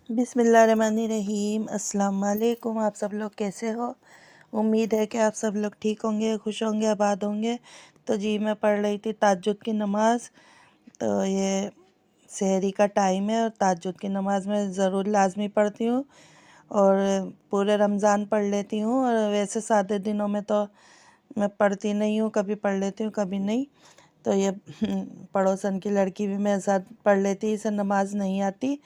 बिस्मिल्लाहिर्रहमानिर्रहीम। अस्सलाम वालेकुम। आप सब लोग कैसे हो? उम्मीद है कि आप सब लोग ठीक होंगे, खुश होंगे, आबाद होंगे। तो जी मैं पढ़ रही थी तहज्जुद की नमाज़। तो ये सहरी का टाइम है और तहज्जुद की नमाज़ मैं ज़रूर लाजमी पढ़ती हूँ और पूरे रमज़ान पढ़ लेती हूँ। और वैसे सादे दिनों में तो मैं पढ़ती नहीं हूँ, कभी पढ़ लेती हूँ कभी नहीं। तो ये पड़ोसन की लड़की भी मेरे साथ पढ़ लेती है, इसे नमाज़ नहीं आती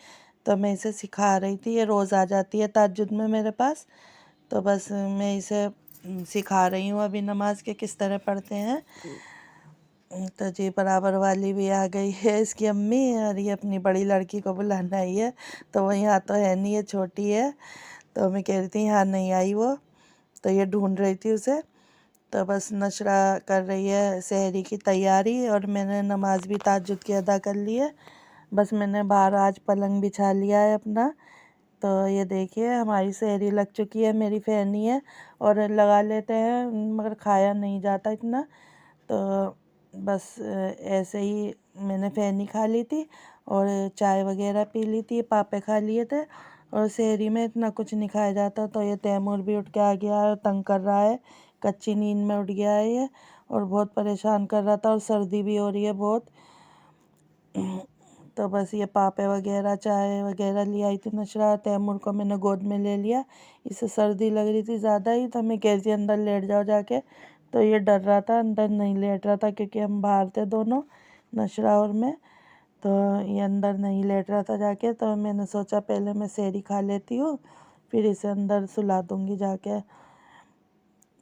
तो मैं इसे सिखा रही थी। ये रोज़ आ जाती है तहज्जुद में मेरे पास, तो बस मैं इसे सिखा रही हूँ अभी नमाज के किस तरह पढ़ते हैं। तो जी बराबर वाली भी आ गई है, इसकी अम्मी, और ये अपनी बड़ी लड़की को बुलाना आई है। तो वो यहाँ तो है नहीं, ये छोटी है। तो मैं कह रही थी यहाँ नहीं आई वो, तो ये ढूंढ रही थी उसे। तो बस नशरा कर रही है सहरी की तैयारी, और मैंने नमाज भी तहज्जुद की अदा कर ली है। बस मैंने बाहर आज पलंग बिछा लिया है अपना। तो ये देखिए हमारी सहरी लग चुकी है, मेरी फैनी है और लगा लेते हैं मगर खाया नहीं जाता इतना। तो बस ऐसे ही मैंने फैनी खा ली थी और चाय वगैरह पी ली थी, पापे खा लिए थे। और सहरी में इतना कुछ नहीं खाया जाता। तो ये तैमूर भी उठ के आ गया है और तंग कर रहा है, कच्ची नींद में उठ गया है ये और बहुत परेशान कर रहा था, और सर्दी भी हो रही है बहुत। तो बस ये पापे वगैरह चाय वगैरह ले आई थी नशरा। तैमूर को मैंने गोद में ले लिया, इसे सर्दी लग रही थी ज़्यादा ही। तो मैं कैसे अंदर लेट जाओ जाके, तो ये डर रहा था, अंदर नहीं लेट रहा था क्योंकि हम बाहर थे दोनों, नशरा और मैं। तो ये अंदर नहीं लेट रहा था जाके। तो मैंने सोचा पहले मैं सहरी खा लेती हूँ, फिर इसे अंदर सुला दूँगी जाके।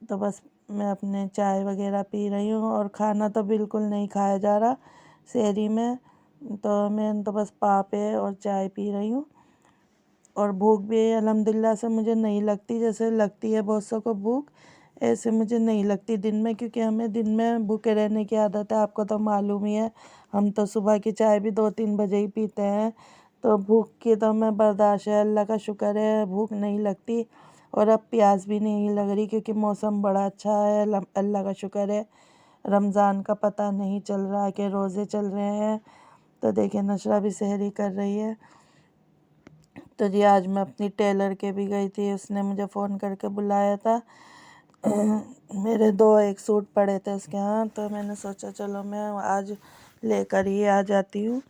तो बस मैं अपने चाय वगैरह पी रही हूँ और खाना तो बिल्कुल नहीं खाया जा रहा सहरी में। तो मैं तो बस पापे और चाय पी रही हूँ। और भूख भी अल्हम्दुलिल्लाह से मुझे नहीं लगती, जैसे लगती है बहुत सौ को भूख, ऐसे मुझे नहीं लगती दिन में, क्योंकि हमें दिन में भूखे रहने की आदत है, आपको तो मालूम ही है। हम तो सुबह की चाय भी 2-3 बजे ही पीते हैं। तो भूख की तो हमें बर्दाश्त है, अल्लाह का शुक्र है, भूख नहीं लगती। और अब प्यास भी नहीं लग रही क्योंकि मौसम बड़ा अच्छा है, अल्लाह का शुक्र है। रमज़ान का पता नहीं चल रहा कि रोज़े चल रहे हैं। तो देखिए नशरा भी सहरी कर रही है। तो जी आज मैं अपनी टेलर के भी गई थी, उसने मुझे फ़ोन करके बुलाया था। मेरे 2 एक सूट पड़े थे उसके यहाँ, तो मैंने सोचा चलो मैं आज लेकर ही आ जाती हूँ।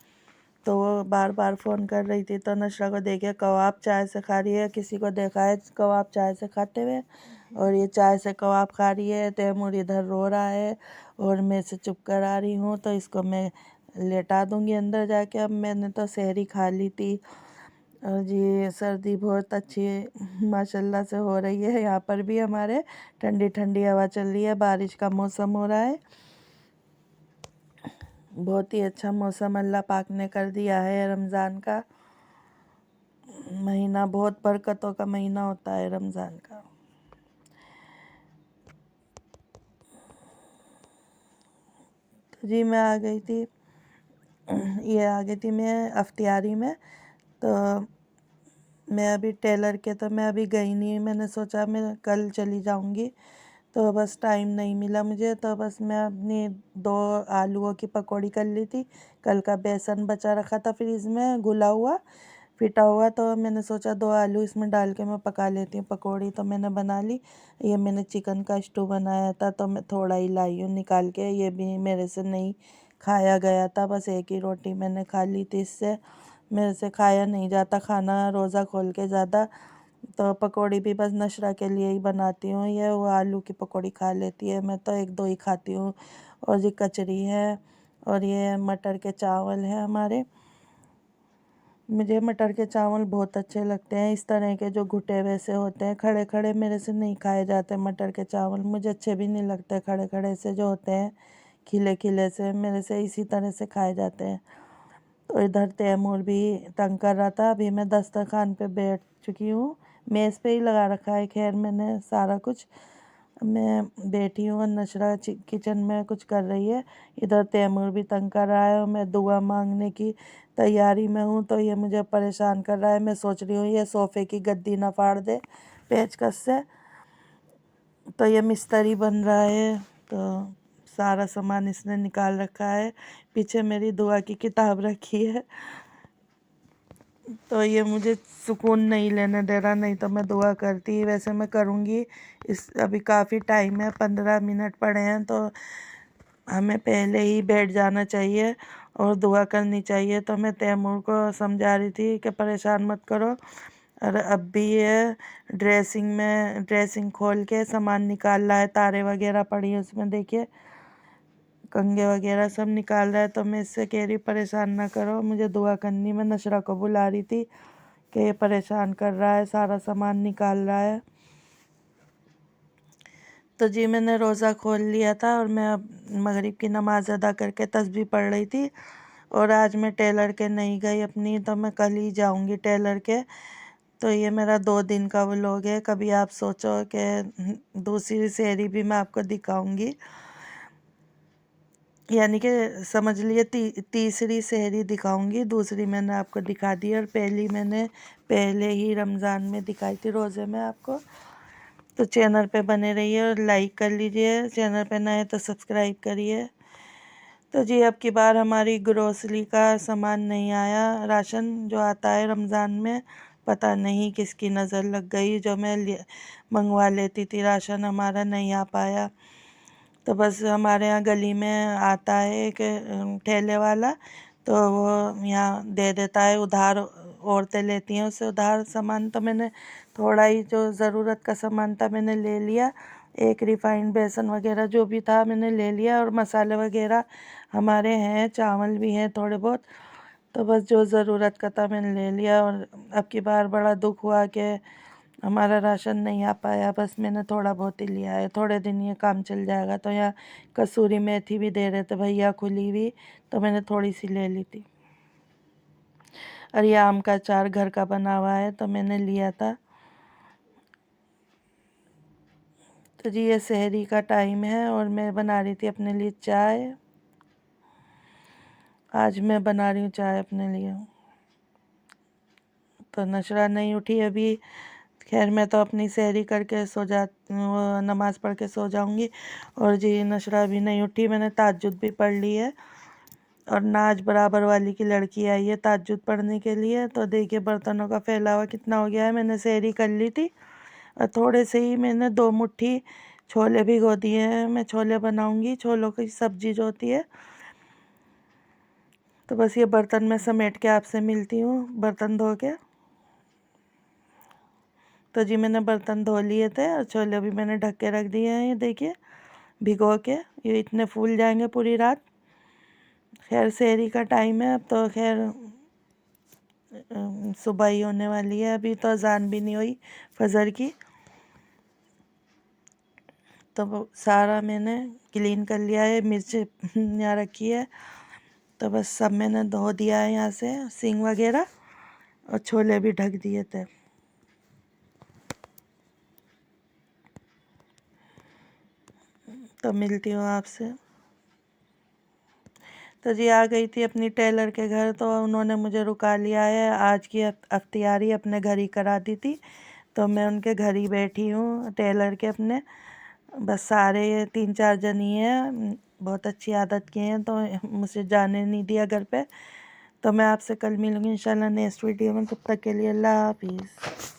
तो वो बार बार फ़ोन कर रही थी। तो नशरा को देखिए कबाब चाय से खा रही है, किसी को देखा है कबाब चाय से खाते हुए, और ये चाय से कबाब खा रही है। तैमूर इधर रो रहा है और मैं इसे चुप करा रही हूँ। तो इसको मैं लेटा दूँगी अंदर जाके। अब मैंने तो सहरी खा ली थी। और जी सर्दी बहुत अच्छी माशाल्लाह से हो रही है यहाँ पर भी हमारे, ठंडी ठंडी हवा चल रही है, बारिश का मौसम हो रहा है। बहुत ही अच्छा मौसम अल्लाह पाक ने कर दिया है। रमज़ान का महीना बहुत बरकतों का महीना होता है रमज़ान का। तो जी मैं आ गई थी, ये आ गई थी मैं अफ्तियारी में। तो मैं अभी टेलर के, तो मैं अभी गई नहीं, मैंने सोचा मैं कल चली जाऊंगी। तो बस टाइम नहीं मिला मुझे। तो बस मैं अपनी 2 आलूओं की पकौड़ी कर ली थी। कल का बेसन बचा रखा था फ्रीज़ में घुला हुआ, फिटा हुआ। तो मैंने सोचा 2 आलू इसमें डाल के मैं पका लेती हूँ पकौड़ी, तो मैंने बना ली। ये मैंने चिकन का स्टू बनाया था, तो मैं थोड़ा ही लाई हूँ निकाल के, ये भी मेरे से नहीं खाया गया था, बस एक ही रोटी मैंने खा ली थी इससे। मेरे से खाया नहीं जाता खाना रोज़ा खोल के ज़्यादा। तो पकौड़ी भी बस नशरा के लिए ही बनाती हूँ, ये वो आलू की पकौड़ी खा लेती है, मैं तो 1-2 ही खाती हूँ। और ये कचरी है और ये मटर के चावल है हमारे। मुझे मटर के चावल बहुत अच्छे लगते हैं, इस तरह के जो घुटे हुए से होते हैं, खड़े खड़े मेरे से नहीं खाए जाते मटर के चावल, मुझे अच्छे भी नहीं लगते खड़े खड़े से जो होते हैं, खिले खिले से मेरे से इसी तरह से खाए जाते हैं। तो इधर तैमूर भी तंग कर रहा था। अभी मैं दस्तरखान पे बैठ चुकी हूँ, मेज़ पे ही लगा रखा है खैर मैंने सारा कुछ। मैं बैठी हूँ और नशरा किचन में कुछ कर रही है। इधर तैमूर भी तंग कर रहा है और मैं दुआ मांगने की तैयारी में हूँ, तो ये मुझे परेशान कर रहा है। मैं सोच रही हूँ ये सोफ़े की गद्दी ना फाड़ दे पेचकस से। तो ये मिस्त्री बन रहा है, तो सारा सामान इसने निकाल रखा है। पीछे मेरी दुआ की किताब रखी है। तो ये मुझे सुकून नहीं लेने दे रहा, नहीं तो मैं दुआ करती। वैसे मैं करूँगी, इस अभी काफ़ी टाइम है, 15 मिनट पड़े हैं, तो हमें पहले ही बैठ जाना चाहिए और दुआ करनी चाहिए। तो मैं तैमूर को समझा रही थी कि परेशान मत करो। और अब भी ये ड्रेसिंग खोल के सामान निकाल रहा है, तारे वगैरह पड़ी है उसमें, देखिए कंगे वगैरह सब निकाल रहा है। तो मैं इससे कह रही परेशान ना करो, मुझे दुआ करनी। मैं नशरा को बुला रही थी कि ये परेशान कर रहा है, सारा सामान निकाल रहा है। तो जी मैंने रोज़ा खोल लिया था और मैं अब मगरिब की नमाज़ अदा करके तस्बीह पढ़ रही थी। और आज मैं टेलर के नहीं गई अपनी, तो मैं कल ही जाऊंगी टेलर के। तो ये मेरा 2 दिन का व्लॉग है। कभी आप सोचो कि दूसरी सेहरी भी मैं आपको दिखाऊंगी, यानी कि समझ लिए तीसरी सेहरी दिखाऊंगी। दूसरी मैंने आपको दिखा दी और पहली मैंने पहले ही रमज़ान में दिखाई थी, रोज़े में आपको। तो चैनल पे बने रहिए और लाइक कर लीजिए, चैनल पे नए तो सब्सक्राइब करिए। तो जी अब की बार हमारी ग्रोसरी का सामान नहीं आया, राशन जो आता है रमज़ान में, पता नहीं किसकी नज़र लग गई, जो मैं मंगवा लेती थी राशन हमारा नहीं आ पाया। तो बस हमारे यहाँ गली में आता है एक ठेले वाला, तो वो यहाँ दे देता है उधार, औरतें लेती हैं उससे उधार सामान। तो मैंने थोड़ा ही जो ज़रूरत का सामान था मैंने ले लिया, एक रिफ़ाइंड बेसन वगैरह जो भी था मैंने ले लिया, और मसाले वगैरह हमारे हैं, चावल भी हैं थोड़े बहुत। तो बस जो ज़रूरत का था मैंने ले लिया। और अब की बार बड़ा दुख हुआ कि हमारा राशन नहीं आ पाया, बस मैंने थोड़ा बहुत ही लिया है, थोड़े दिन ये काम चल जाएगा। तो यहाँ कसूरी मेथी भी दे रहे थे भैया खुली हुई, तो मैंने थोड़ी सी ले ली थी। और ये आम का अचार घर का बना हुआ है, तो मैंने लिया था। तो जी ये सहरी का टाइम है और मैं बना रही थी अपने लिए चाय। आज मैं बना रही हूँ चाय अपने लिए। तो नशरा नहीं उठी अभी, खैर मैं तो अपनी सहरी करके सो जा, नमाज़ पढ़ के सो जाऊंगी। और जी नशरा भी नहीं उठी, मैंने ताज्जुद भी पढ़ ली है। और नाज बराबर वाली की लड़की आई है ताज्जुद पढ़ने के लिए। तो देखिए बर्तनों का फैलावा कितना हो गया है। मैंने सहरी कर ली थी और थोड़े से ही मैंने 2 मुट्ठी छोले भिगो दिए हैं, मैं छोले बनाऊंगी, छोलों की सब्जी जो होती है। तो बस ये बर्तन में समेट के आपसे मिलती हूँ, बर्तन धो के। तो जी मैंने बर्तन धो लिए थे और छोले भी मैंने ढक के रख दिए हैं, ये देखिए भिगो के, ये इतने फूल जाएंगे पूरी रात। खैर सहरी का टाइम है अब, तो खैर सुबह ही होने वाली है, अभी तो अजान भी नहीं हुई फजर की। तो वो सारा मैंने क्लीन कर लिया है, मिर्च यहाँ रखी है, तो बस सब मैंने धो दिया है यहाँ से, सिंग वगैरह, और छोले भी ढक दिए थे। तो मिलती हूँ आपसे। तो जी आ गई थी अपनी टेलर के घर, तो उन्होंने मुझे रुका लिया है, आज की अफ्तियारी अपने घर ही करा दी थी। तो मैं उनके घर ही बैठी हूँ टेलर के अपने। बस सारे ये 3-4 जन ही हैं, बहुत अच्छी आदत की हैं, तो मुझे जाने नहीं दिया घर पे। तो मैं आपसे कल मिलूँगी इंशाल्लाह नेक्स्ट वीडियो में, तब तक के लिए अल्लाह हाफिज़।